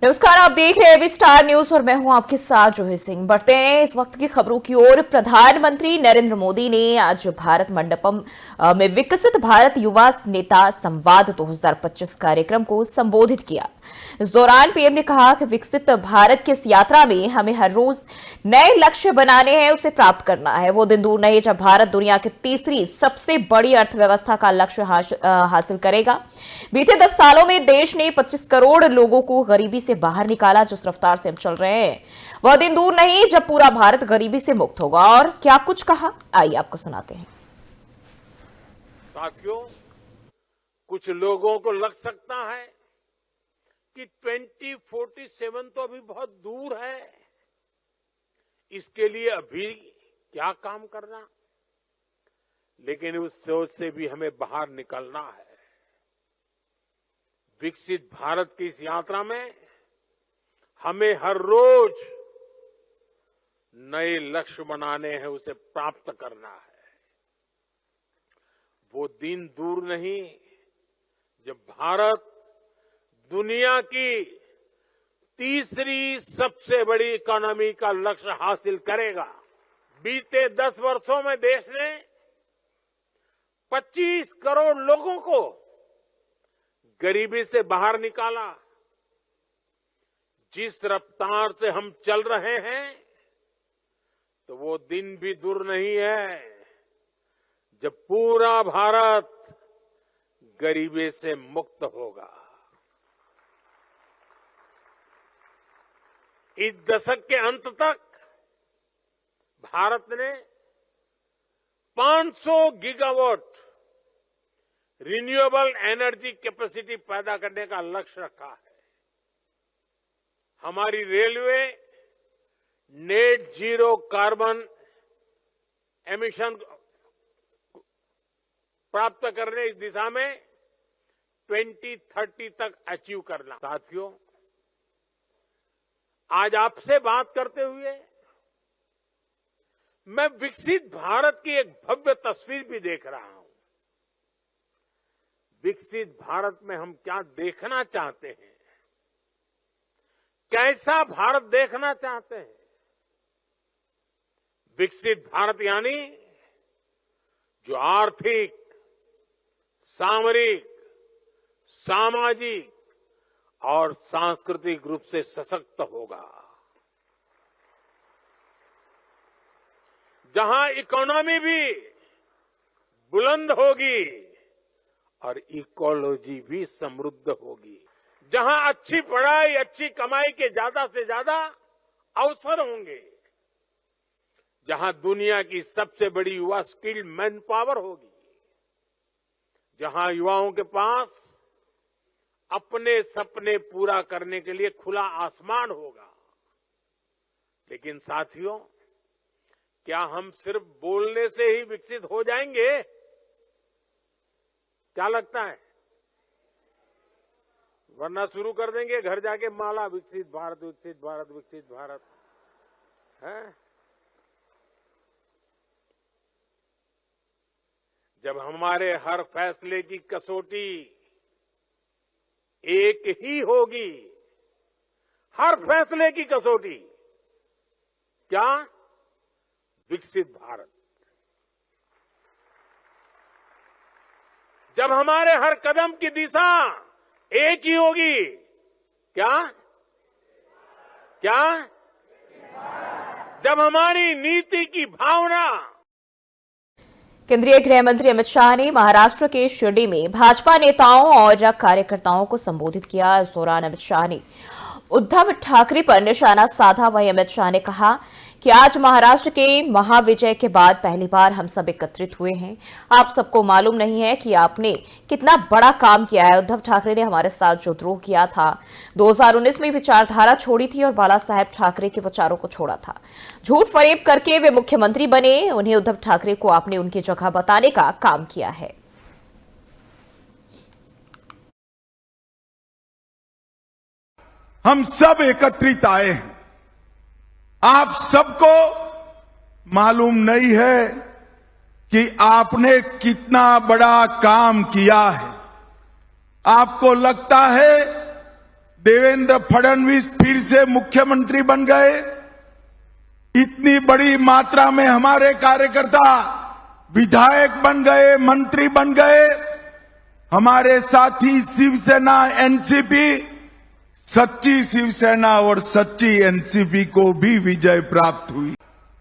नमस्कार, आप देख रहे हैं अभी स्टार न्यूज और मैं हूं आपके साथ जोही सिंह। बढ़ते हैं इस वक्त की खबरों की ओर। प्रधानमंत्री नरेंद्र मोदी ने आज भारत मंडपम में विकसित भारत युवा नेता संवाद 2025 कार्यक्रम को संबोधित किया। इस दौरान पीएम ने कहा कि विकसित भारत की इस यात्रा में हमें हर रोज नए लक्ष्य बनाने हैं, उसे प्राप्त करना है। वो दिन दूर नहीं जब भारत दुनिया की तीसरी सबसे बड़ी अर्थव्यवस्था का लक्ष्य हासिल करेगा। बीते 10 सालों में देश ने 25 करोड़ लोगों को गरीबी से बाहर निकाला। जिस रफ्तार से हम चल रहे हैं वह दिन दूर नहीं जब पूरा भारत गरीबी से मुक्त होगा। और क्या कुछ कहा, आइए आपको सुनाते हैं। साथियों, कुछ लोगों को लग सकता है कि 2047 तो अभी बहुत दूर है, इसके लिए अभी क्या काम करना। लेकिन उस सोच से भी हमें बाहर निकलना है। विकसित भारत की इस यात्रा में हमें हर रोज नए लक्ष्य बनाने हैं, उसे प्राप्त करना है। वो दिन दूर नहीं जब भारत दुनिया की तीसरी सबसे बड़ी इकोनॉमी का लक्ष्य हासिल करेगा। बीते 10 वर्षों में देश ने 25 करोड़ लोगों को गरीबी से बाहर निकाला। जिस रफ्तार से हम चल रहे हैं तो वो दिन भी दूर नहीं है जब पूरा भारत गरीबी से मुक्त होगा। इस दशक के अंत तक भारत ने 500 गीगावाट रिन्यूएबल एनर्जी कैपेसिटी पैदा करने का लक्ष्य रखा है। हमारी railway net zero carbon emission प्राप्त करने इस दिशा में 2030 तक अचीव करना। साथियों, आज आपसे बात करते हुए मैं विकसित भारत की एक भव्य तस्वीर भी देख रहा हूं। विकसित भारत में हम क्या देखना चाहते हैं, कैसा भारत देखना चाहते हैं। विकसित भारत यानी जो आर्थिक, सामरिक, सामाजिक और सांस्कृतिक रूप से सशक्त होगा, जहां इकोनॉमी भी बुलंद होगी और इकोलॉजी भी समृद्ध होगी, जहां अच्छी पढ़ाई, अच्छी कमाई के ज्यादा से ज्यादा अवसर होंगे, जहां दुनिया की सबसे बड़ी युवा स्किल्ड मैन पावर होगी, जहां युवाओं के पास अपने सपने पूरा करने के लिए खुला आसमान होगा। लेकिन साथियों, क्या हम सिर्फ बोलने से ही विकसित हो जाएंगे? क्या लगता है? वरना शुरू कर देंगे घर जाके माला, विकसित भारत, विकसित भारत, विकसित भारत है। जब हमारे हर फैसले की कसौटी एक ही होगी, हर फैसले की कसौटी क्या? विकसित भारत। जब हमारे हर कदम की दिशा एक ही होगी, क्या? जब हमारी नीति की भावना। केंद्रीय गृह मंत्री अमित शाह ने महाराष्ट्र के शिरडी में भाजपा नेताओं और कार्यकर्ताओं को संबोधित किया। इस दौरान अमित शाह ने उद्धव ठाकरे पर निशाना साधा। वहीं अमित शाह ने कहा कि आज महाराष्ट्र के महाविजय के बाद पहली बार हम सब एकत्रित हुए हैं। आप सबको मालूम नहीं है कि आपने कितना बड़ा काम किया है। उद्धव ठाकरे ने हमारे साथ जो द्रोह किया था, 2019 में विचारधारा छोड़ी थी और बाला साहेब ठाकरे के विचारों को छोड़ा था। झूठ फरेब करके वे मुख्यमंत्री बने। उन्हें उद्धव ठाकरे को आपने उनकी जगह बताने का काम किया है। हम सब एकत्रित आए हैं। आप सबको मालूम नहीं है कि आपने कितना बड़ा काम किया है। आपको लगता है देवेंद्र फडणवीस फिर से मुख्यमंत्री बन गए। इतनी बड़ी मात्रा में हमारे कार्यकर्ता विधायक बन गए, मंत्री बन गए। हमारे साथी शिवसेना, एनसीपी, सच्ची शिवसेना और सच्ची एनसीपी को भी विजय प्राप्त हुई।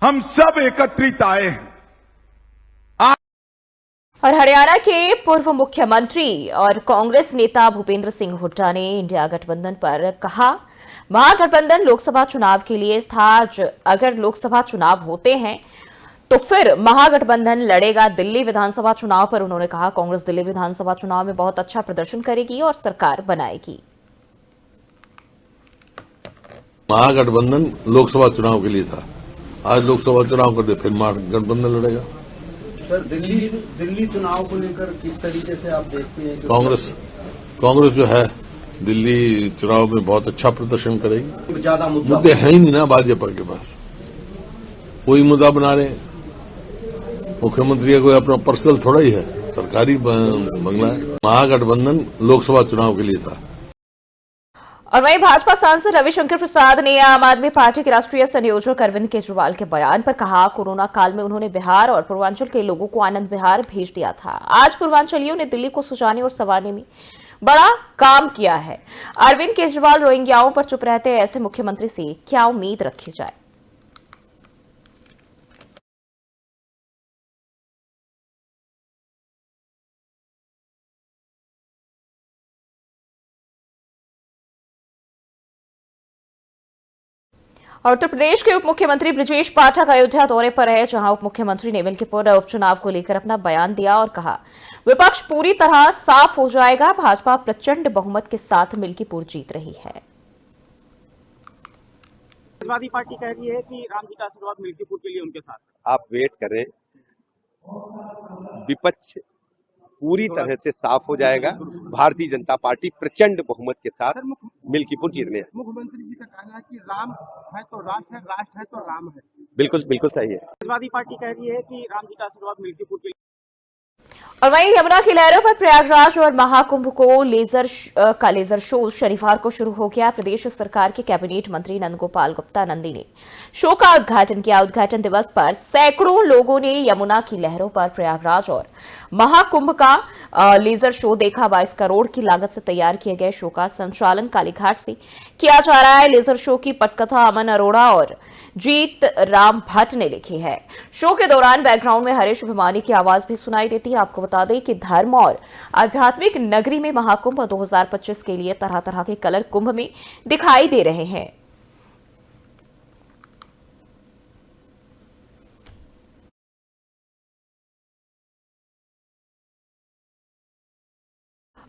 हम सब एकत्रित आए हैं। और हरियाणा के पूर्व मुख्यमंत्री और कांग्रेस नेता भूपेंद्र सिंह हुड्डा ने इंडिया गठबंधन पर कहा, महागठबंधन लोकसभा चुनाव के लिए था। अगर लोकसभा चुनाव होते हैं तो फिर महागठबंधन लड़ेगा दिल्ली विधानसभा चुनाव पर। उन्होंने कहा, कांग्रेस दिल्ली विधानसभा चुनाव में बहुत अच्छा प्रदर्शन करेगी और सरकार बनाएगी। महागठबंधन लोकसभा चुनाव के लिए था। आज लोकसभा चुनाव कर दे, फिर महागठबंधन लड़ेगा। सर, दिल्ली चुनाव को लेकर किस तरीके से आप देखते हैं? कांग्रेस जो है दिल्ली चुनाव में बहुत अच्छा प्रदर्शन करेगी। ज्यादा मुद्दे हैं ही नहीं ना भाजपा के पास। कोई मुद्दा बना रहे, मुख्यमंत्री का कोई अपना पर्सनल थोड़ा ही है, सरकारी बंगला है। महागठबंधन लोकसभा चुनाव के लिए था। और वहीं भाजपा सांसद रविशंकर प्रसाद ने आम आदमी पार्टी के राष्ट्रीय संयोजक अरविंद केजरीवाल के बयान पर कहा, कोरोना काल में उन्होंने बिहार और पूर्वांचल के लोगों को आनंद विहार भेज दिया था। आज पूर्वांचलियों ने दिल्ली को सुजाने और संवारने में बड़ा काम किया है। अरविंद केजरीवाल रोहिंग्याओं पर चुप रहते ऐसे मुख्यमंत्री से क्या उम्मीद रखी जाए? और उत्तर प्रदेश के उप मुख्यमंत्री ब्रजेश पाठक अयोध्या दौरे पर है, जहां उप मुख्यमंत्री ने मिल्कीपुर उपचुनाव को लेकर अपना बयान दिया और कहा, विपक्ष पूरी तरह साफ हो जाएगा। भाजपा प्रचंड बहुमत के साथ मिल्कीपुर जीत रही है। समाजवादी पार्टी कह रही है कि राम जी का आशीर्वाद मिल्कीपुर के लिए उनके साथ। आप वेट करें, विपक्ष पूरी तरह से साफ हो जाएगा। भारतीय जनता पार्टी प्रचंड बहुमत के साथ मिल्कीपुर जीतने है। मुख्यमंत्री जी का कहना है कि राम है तो राष्ट्र है, राष्ट्र है तो राम है। बिल्कुल बिल्कुल सही है। समाजवादी पार्टी कह रही है कि राम जी का आशीर्वाद मिल्कीपुर के लिए। और वहीं यमुना की लहरों पर प्रयागराज और महाकुंभ को लेजर शो शनिवार को शुरू हो गया। प्रदेश सरकार के कैबिनेट मंत्री नंदगोपाल गुप्ता नंदी ने शो का उद्घाटन किया। उद्घाटन दिवस पर सैकड़ों लोगों ने यमुना की लहरों पर प्रयागराज और महाकुंभ का लेजर शो देखा। 22 करोड़ की लागत से तैयार किए गए शो का संचालन कालीघाट से किया जा रहा है। लेजर शो की पटकथा अमन अरोड़ा और जीत राम भट्ट ने लिखी है। शो के दौरान बैकग्राउंड में हरीश अभिमानी की आवाज भी सुनाई देती है। आपको बता दें कि धर्म और आध्यात्मिक नगरी में महाकुंभ 2025 के लिए तरह तरह के कलर कुंभ में दिखाई दे रहे हैं।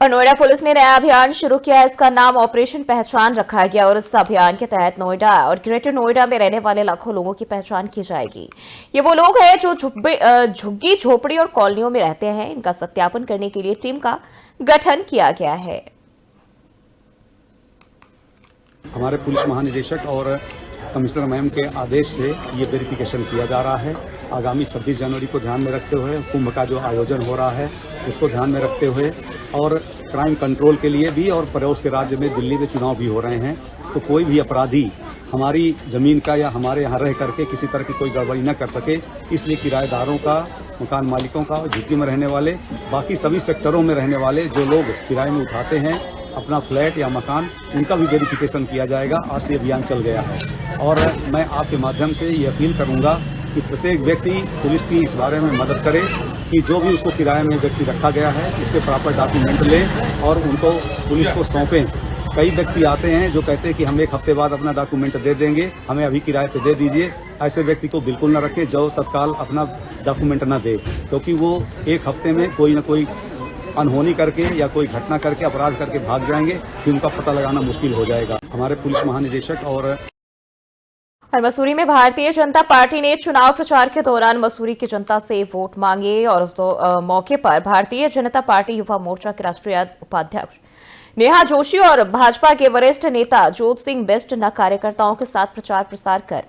और नोएडा पुलिस ने नया अभियान शुरू किया। इसका नाम ऑपरेशन पहचान रखा गया और इस अभियान के तहत नोएडा और ग्रेटर नोएडा में रहने वाले लाखों लोगों की पहचान की जाएगी। ये वो लोग हैं जो झुग्गी झोपड़ी और कॉलोनियों में रहते हैं। इनका सत्यापन करने के लिए टीम का गठन किया गया है। हमारे पुलिस महानिदेशक और कमिश्नर मैम के आदेश से ये वेरिफिकेशन किया जा रहा है। आगामी 26 जनवरी को ध्यान में रखते हुए कुंभ का जो आयोजन हो रहा है उसको ध्यान में रखते हुए और क्राइम कंट्रोल के लिए भी और पड़ोस के राज्य में दिल्ली में चुनाव भी हो रहे हैं, तो कोई भी अपराधी हमारी जमीन का या हमारे यहाँ रह करके किसी तरह की कोई गड़बड़ी न कर सके, इसलिए किराएदारों का, मकान मालिकों का, झुग्गी में रहने वाले, बाकी सभी सेक्टरों में रहने वाले जो लोग किराए में उठाते हैं अपना फ्लैट या मकान, उनका भी वेरिफिकेशन किया जाएगा। आज से अभियान चल गया है और मैं आपके माध्यम से ये अपील करूंगा कि प्रत्येक व्यक्ति पुलिस की इस बारे में मदद करे कि जो भी उसको किराए में व्यक्ति रखा गया है उसके प्रॉपर डॉक्यूमेंट लें और उनको पुलिस को सौंपें। कई व्यक्ति आते हैं जो कहते हैं कि हम 1 हफ्ते बाद अपना डॉक्यूमेंट दे देंगे, हमें अभी किराए पे दे दीजिए। ऐसे व्यक्ति को बिल्कुल न रखें जो तत्काल अपना डॉक्यूमेंट न दे, क्योंकि वो 1 हफ्ते में कोई न कोई अनहोनी करके या कोई घटना करके अपराध करके भाग जाएंगे, फिर उनका पता लगाना मुश्किल हो जाएगा। हमारे पुलिस महानिदेशक और मसूरी में भारतीय जनता पार्टी ने चुनाव प्रचार के दौरान मसूरी की जनता से वोट मांगे और उस मौके पर भारतीय जनता पार्टी युवा मोर्चा के राष्ट्रीय उपाध्यक्ष नेहा जोशी और भाजपा के वरिष्ठ नेता जोत सिंह बिष्ट न कार्यकर्ताओं के साथ प्रचार प्रसार कर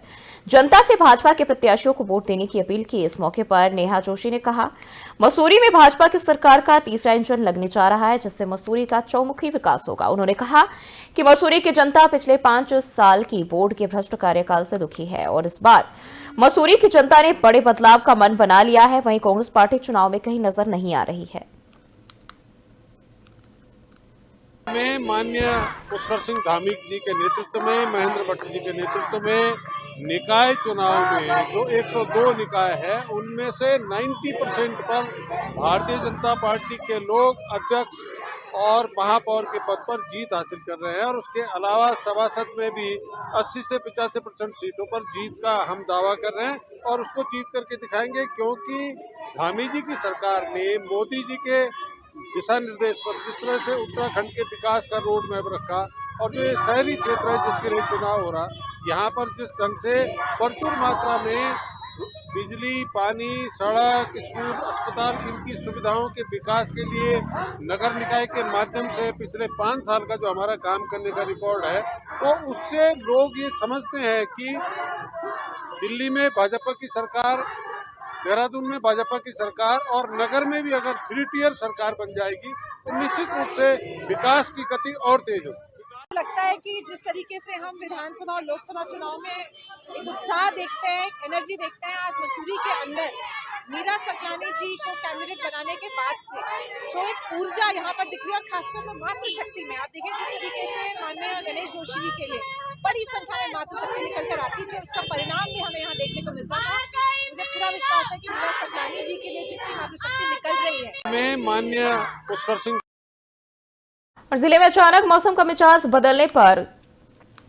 जनता से भाजपा के प्रत्याशियों को वोट देने की अपील की। इस मौके पर नेहा जोशी ने कहा, मसूरी में भाजपा की सरकार का तीसरा इंजन लगने जा रहा है, जिससे मसूरी का चौमुखी विकास होगा। उन्होंने कहा कि मसूरी की जनता पिछले 5 साल की बोर्ड के भ्रष्ट कार्यकाल से दुखी है और इस बार मसूरी की जनता ने बड़े बदलाव का मन बना लिया है। वहीं कांग्रेस पार्टी चुनाव में कहीं नजर नहीं आ रही है। में माननीय पुष्कर सिंह धामी जी के नेतृत्व में, महेंद्र भट्ट जी के नेतृत्व में निकाय चुनाव में जो 102 निकाय है उनमें से 90% पर भारतीय जनता पार्टी के लोग अध्यक्ष और महापौर के पद पर जीत हासिल कर रहे हैं और उसके अलावा सभासद में भी 80 से 85% सीटों पर जीत का हम दावा कर रहे हैं और उसको जीत करके दिखाएंगे, क्योंकि धामी जी की सरकार ने मोदी जी के दिशा निर्देश पर जिस तरह से उत्तराखंड के विकास का रोड मैप रखा और जो ये शहरी क्षेत्र है जिसके लिए चुनाव हो रहा, यहाँ पर जिस ढंग से प्रचुर मात्रा में बिजली, पानी, सड़क, स्कूल, अस्पताल, इनकी सुविधाओं के विकास के लिए नगर निकाय के माध्यम से पिछले 5 साल का जो हमारा काम करने का रिकॉर्ड है, तो उससे लोग ये समझते हैं कि दिल्ली में भाजपा की सरकार, देहरादून में भाजपा की सरकार और नगर में भी अगर 3 टियर सरकार बन जाएगी तो निश्चित रूप से विकास की गति और तेज होगी। लगता है कि जिस तरीके से हम विधानसभा और लोकसभा चुनाव में एक उत्साह देखते हैं, एनर्जी देखते हैं, आज मसूरी के अंदर मीरा सकलानी जी को कैंडिडेट बनाने के बाद से जो एक ऊर्जा यहाँ पर दिख रही है और खासकर मातृशक्ति में आप देखिए जिस तरीके से माननीय गणेश जोशी जी के लिए बड़ी संख्या में मातृशक्ति निकल कर आती थी, उसका परिणाम भी हमें यहाँ देखने को मिलता है। मुझे पूरा विश्वास है कि मीरा सकलानी जी के लिए जितनी मातृशक्ति निकल रही है। मैं माननीय पुष्कर सिंह। और जिले में अचानक मौसम का मिजाज बदलने पर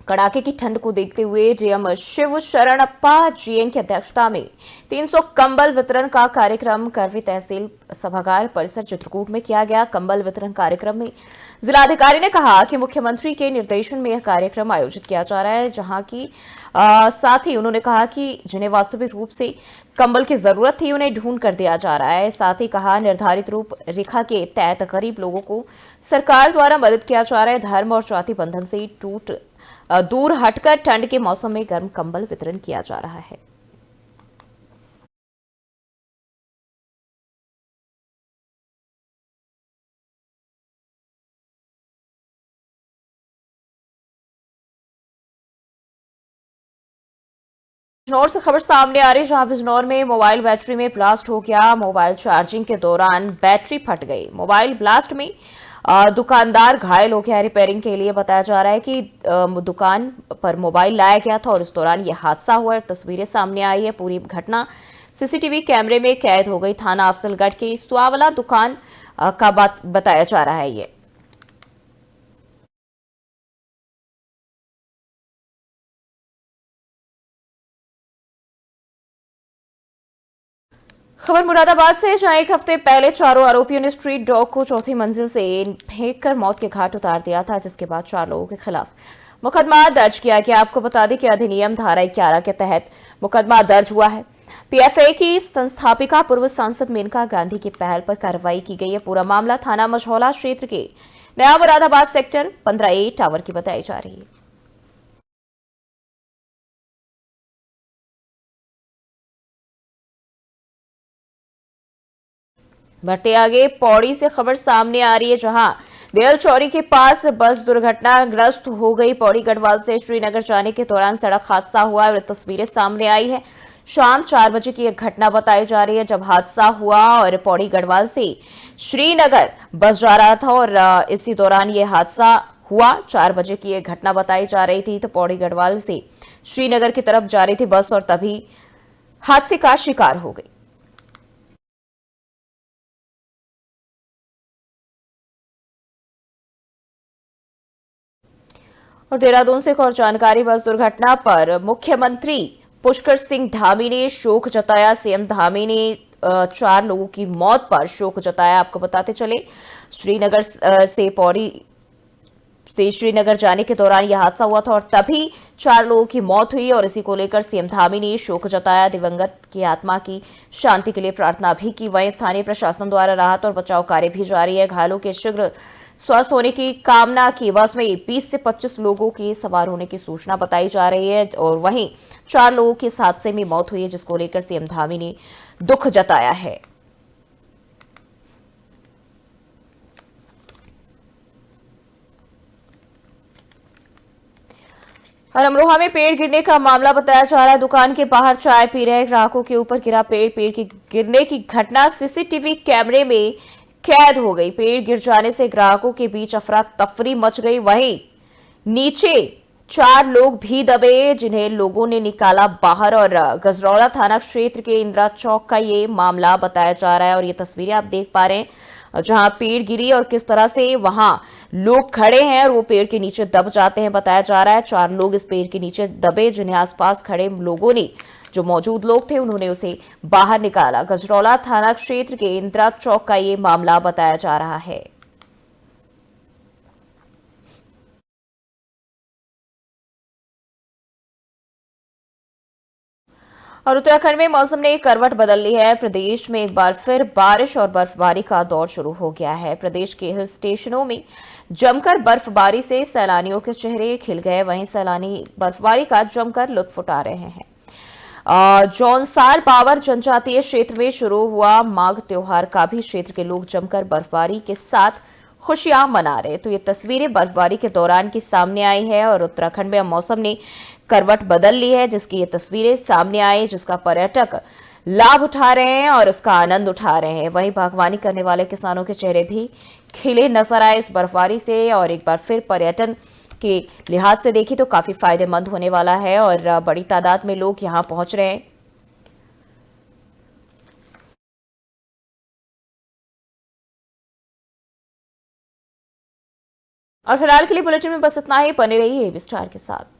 कड़ाके की ठंड को देखते हुए डीएम शिव शरणप्पा जीएन की अध्यक्षता में 300 कंबल वितरण का कार्यक्रम करवी तहसील सभागार परिसर चित्रकूट में किया गया। कंबल वितरण कार्यक्रम में जिलाधिकारी ने कहा कि मुख्यमंत्री के निर्देशन में यह कार्यक्रम आयोजित किया जा रहा है, जहां की साथ ही उन्होंने कहा कि जिन्हें वास्तविक रूप से कंबल की जरूरत थी उन्हें ढूंढ कर दिया जा रहा है। साथ ही कहा निर्धारित रूप रेखा के तहत गरीब लोगों को सरकार द्वारा मदद किया जा रहा है। धर्म और जाति बंधन से दूर हटकर ठंड के मौसम में गर्म कंबल वितरण किया जा रहा है। बिजनौर से खबर सामने आ रही है, जहां बिजनौर में मोबाइल बैटरी में ब्लास्ट हो गया। मोबाइल चार्जिंग के दौरान बैटरी फट गई। मोबाइल ब्लास्ट में दुकानदार घायल हो गया। रिपेयरिंग के लिए बताया जा रहा है कि दुकान पर मोबाइल लाया गया था और इस दौरान यह हादसा हुआ। तस्वीरें सामने आई है। पूरी घटना सीसीटीवी कैमरे में कैद हो गई। थाना अफजलगढ़ की सुआवला दुकान का बताया जा रहा है। ये खबर मुरादाबाद से, जहां एक हफ्ते पहले चारों आरोपियों ने स्ट्रीट डॉग को चौथी मंजिल से फेंककर मौत के घाट उतार दिया था, जिसके बाद 4 लोगों के खिलाफ मुकदमा दर्ज किया गया। आपको बता दें कि अधिनियम धारा 11 के तहत मुकदमा दर्ज हुआ है। पीएफआई की संस्थापिका पूर्व सांसद मेनका गांधी की पहल पर कार्रवाई की गई है। पूरा मामला थाना मझौला क्षेत्र के नया मुरादाबाद सेक्टर 15A टावर की बताई जा रही है। बढ़ते आगे पौड़ी से खबर सामने आ रही है, जहां देयल चौरी के पास बस दुर्घटनाग्रस्त हो गई। पौड़ी गढ़वाल से श्रीनगर जाने के दौरान सड़क हादसा हुआ और तस्वीरें सामने आई है। शाम 4 बजे की एक घटना बताई जा रही है, जब हादसा हुआ और पौड़ी गढ़वाल से श्रीनगर बस जा रहा था और इसी दौरान ये हादसा हुआ। 4 बजे की एक घटना बताई जा रही थी। तो पौड़ी गढ़वाल से श्रीनगर की तरफ जा रही थी बस और तभी हादसे का शिकार हो गई। और देहरादून से एक और जानकारी, बस दुर्घटना पर मुख्यमंत्री पुष्कर सिंह धामी ने शोक जताया। सीएम धामी ने 4 लोगों की मौत पर शोक जताया। आपको बताते चले, श्रीनगर से पौड़ी से श्रीनगर जाने के दौरान यह हादसा हुआ था और तभी 4 लोगों की मौत हुई और इसी को लेकर सीएम धामी ने शोक जताया। दिवंगत की आत्मा की शांति के लिए प्रार्थना भी की। वहीं स्थानीय प्रशासन द्वारा राहत और बचाव कार्य भी जारी है। घायलों के शीघ्र स्वस्थ होने की कामना की। बस में 20 से 25 लोगों के सवार होने की सूचना बताई जा रही है और वहीं 4 लोगों की इस हादसे में मौत हुई है, जिसको लेकर सीएम धामी ने दुख जताया है। और अमरोहा में पेड़ गिरने का मामला बताया जा रहा है। दुकान के बाहर चाय पी रहे ग्राहकों के ऊपर गिरा पेड़ की गिरने की घटना सीसीटीवी कैमरे में कैद हो गई। पेड़ गिर जाने से ग्राहकों के बीच अफरा तफरी मच गई। वहीं नीचे 4 लोग भी दबे, जिन्हें लोगों ने निकाला बाहर। और गजरौला थाना क्षेत्र के इंदिरा चौक का ये मामला बताया जा रहा है और ये तस्वीरें आप देख पा रहे हैं जहां पेड़ गिरी और किस तरह से वहां लोग खड़े हैं और वो पेड़ के नीचे दब जाते हैं। बताया जा रहा है 4 लोग इस पेड़ के नीचे दबे, जिन्हें आसपास खड़े लोगों ने, जो मौजूद लोग थे, उन्होंने उसे बाहर निकाला। गजरौला थाना क्षेत्र के इंदिरा चौक का ये मामला बताया जा रहा है। और उत्तराखंड में मौसम ने करवट बदल ली है। प्रदेश में एक बार फिर बारिश और बर्फबारी का दौर शुरू हो गया है। प्रदेश के हिल स्टेशनों में जमकर बर्फबारी से सैलानियों के चेहरे खिल गए। वहीं सैलानी बर्फबारी का जमकर लुत्फ उठा रहे हैं। जौनसार पावर जनजातीय क्षेत्र में शुरू हुआ माघ त्योहार का भी क्षेत्र के लोग जमकर बर्फबारी के साथ खुशियां मना रहे। तो ये तस्वीरें बर्फबारी के दौरान की सामने आई है और उत्तराखंड में मौसम ने करवट बदल ली है, जिसकी ये तस्वीरें सामने आई, जिसका पर्यटक लाभ उठा रहे हैं और उसका आनंद उठा रहे हैं। वहीं बागवानी करने वाले किसानों के चेहरे भी खिले नजर आए इस बर्फबारी से। और एक बार फिर पर्यटन के लिहाज से देखी तो काफी फायदेमंद होने वाला है और बड़ी तादाद में लोग यहां पहुंच रहे हैं। और फिलहाल के लिए बुलेटिन में बस इतना ही। बने रहिए एबी स्टार के साथ।